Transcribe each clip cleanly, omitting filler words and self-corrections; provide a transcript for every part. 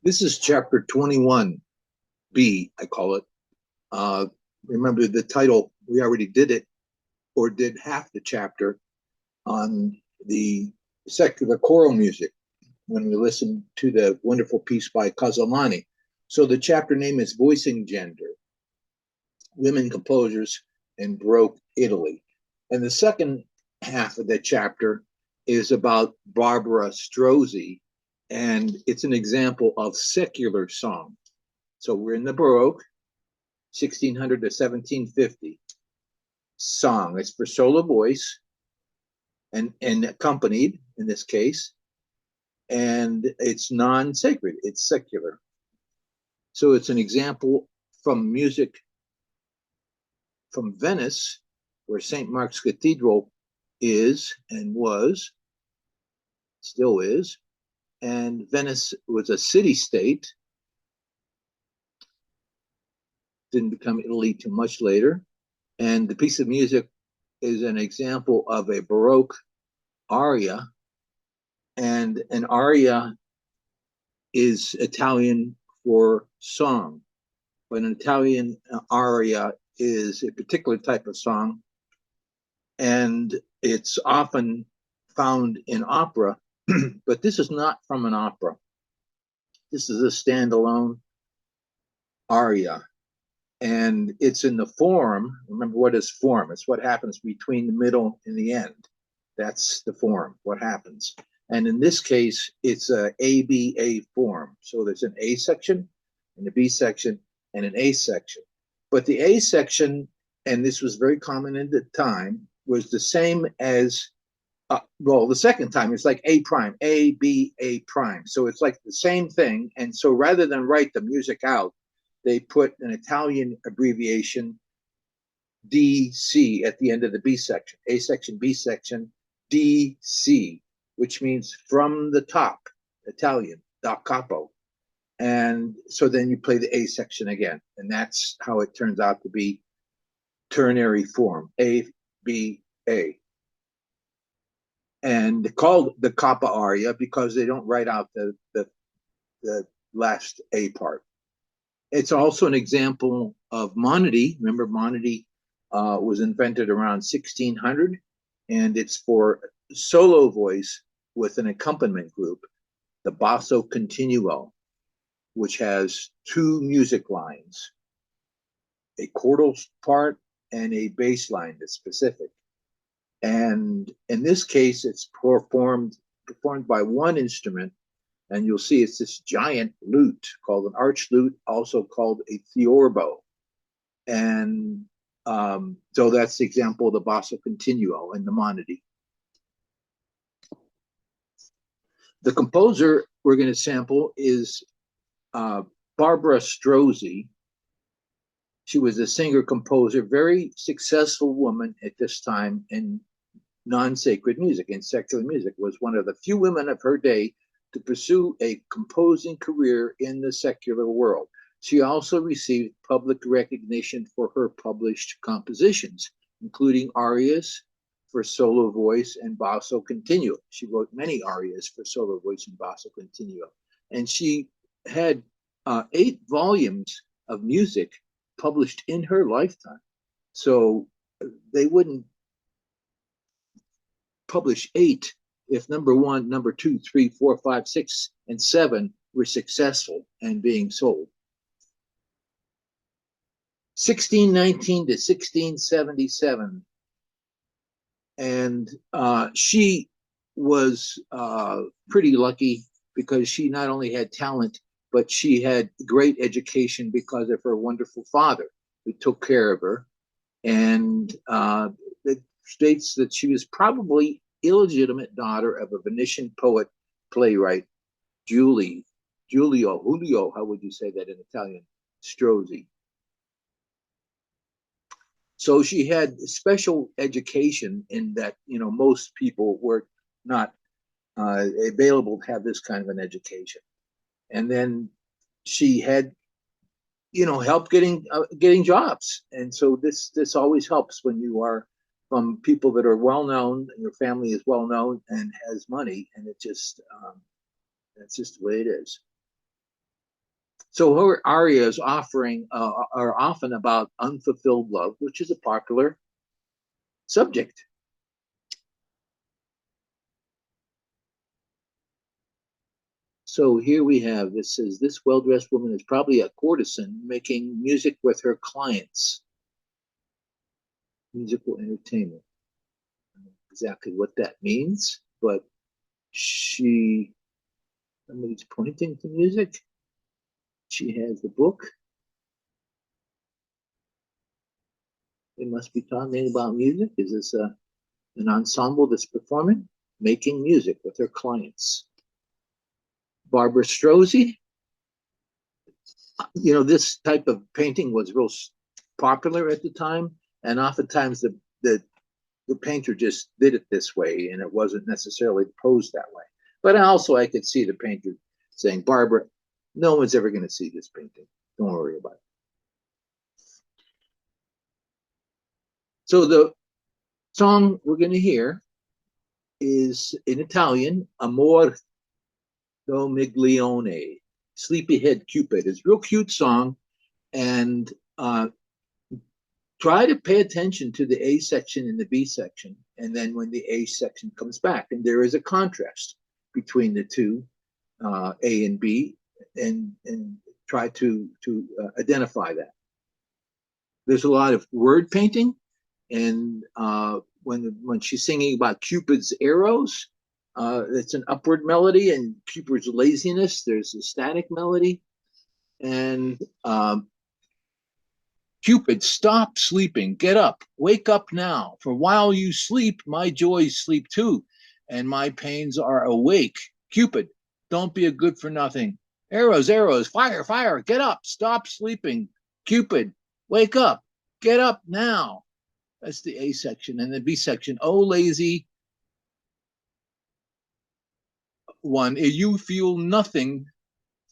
This is chapter 21B, I call it. Uh, Remember the title, we already did it, or did half the chapter on the secular choral music when we listened to the wonderful piece by Casalmani. So the chapter name is Voicing Gender, Women Composers in Baroque Italy. And the second half of the chapter is about Barbara Strozzi, and it's an example of secular song. So we're in the Baroque, 1600 to 1750 song. It's for solo voice and accompanied in this case, and it's non-sacred, it's secular. So it's an example from music from Venice, where St. Mark's Cathedral is and was, still is. And Venice was a city state, didn't become Italy too much later. And the piece of music is an example of a Baroque aria. And an aria is Italian for song. But an Italian aria is a particular type of song, and it's often found in opera, but this is not from an opera. This is a standalone aria, and it's in the form. Remember, what is form? It's what happens between the middle and the end. That's the form, what happens. And in this case, it's a ABA form. So there's an A section and a B section and an A section. But the A section, and this was very common at the time, was the same as, well, the second time it's like A prime, A, B, A prime. So it's like the same thing. And so rather than write the music out, they put an Italian abbreviation DC at the end of the B section, A section, B section, DC, which means from the top, Italian, da capo. And so then you play the A section again. And that's how it turns out to be ternary form, A, B, A. And called the Kappa aria because they don't write out the last A part. It's also an example of monody. Remember, monody was invented around 1600, and it's for solo voice with an accompaniment group, the basso continuo, which has two music lines, a chordal part and a bass line that's specific. And in this case, it's performed by one instrument, and you'll see it's this giant lute called an arch lute, also called a theorbo. And so that's the example of the basso continuo and the monody. The composer we're going to sample is Barbara Strozzi. She was a singer-composer, very successful woman at this time in non-sacred music, in secular music, was one of the few women of her day to pursue a composing career in the secular world. She also received public recognition for her published compositions, including arias for solo voice and basso continuo. She wrote many arias for solo voice and basso continuo. And she had 8 volumes of music published in her lifetime. So they wouldn't publish 8 if number 1, number 2, 3, 4, 5, 6, and 7 were successful and being sold. 1619 to 1677. And she was pretty lucky because she not only had talent, but she had great education because of her wonderful father who took care of her. And it states that she was probably illegitimate daughter of a Venetian poet playwright, Julio, how would you say that in Italian? Strozzi. So she had special education in that, most people were not available to have this kind of an education. And then she had, help getting jobs. And so this always helps when you are from people that are well known and your family is well known and has money, and that's just the way it is. So her arias are often about unfulfilled love, which is a popular subject. So here we have, this says, this well-dressed woman is probably a courtesan making music with her clients. Musical entertainment. I don't know exactly what that means, but somebody's pointing to music. She has the book. They must be talking about music. Is this an ensemble that's performing? Making music with her clients. Barbara Strozzi. This type of painting was real popular at the time, and oftentimes the painter just did it this way, and it wasn't necessarily posed that way. But also, I could see the painter saying, Barbara, no one's ever going to see this painting. Don't worry about it. So the song we're going to hear is in Italian, Amor Domiglione, Sleepyhead Cupid. It's a real cute song, and try to pay attention to the A section and the B section, and then when the A section comes back, and there is a contrast between the two, A and B, and try to identify that. There's a lot of word painting, and when she's singing about Cupid's arrows, it's an upward melody, and Cupid's laziness, there's a static melody, and Cupid, stop sleeping, get up, wake up now, for while you sleep, my joys sleep too, and my pains are awake. Cupid, don't be a good for nothing. Arrows, arrows, fire, fire, get up, stop sleeping. Cupid, wake up, get up now. That's the A section. And the B section, oh, lazy one, you feel nothing,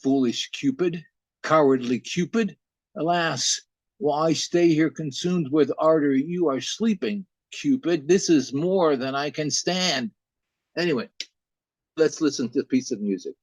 foolish Cupid, cowardly Cupid. Alas, while I stay here consumed with ardor, you are sleeping, Cupid. This is more than I can stand. Anyway, let's listen to a piece of music.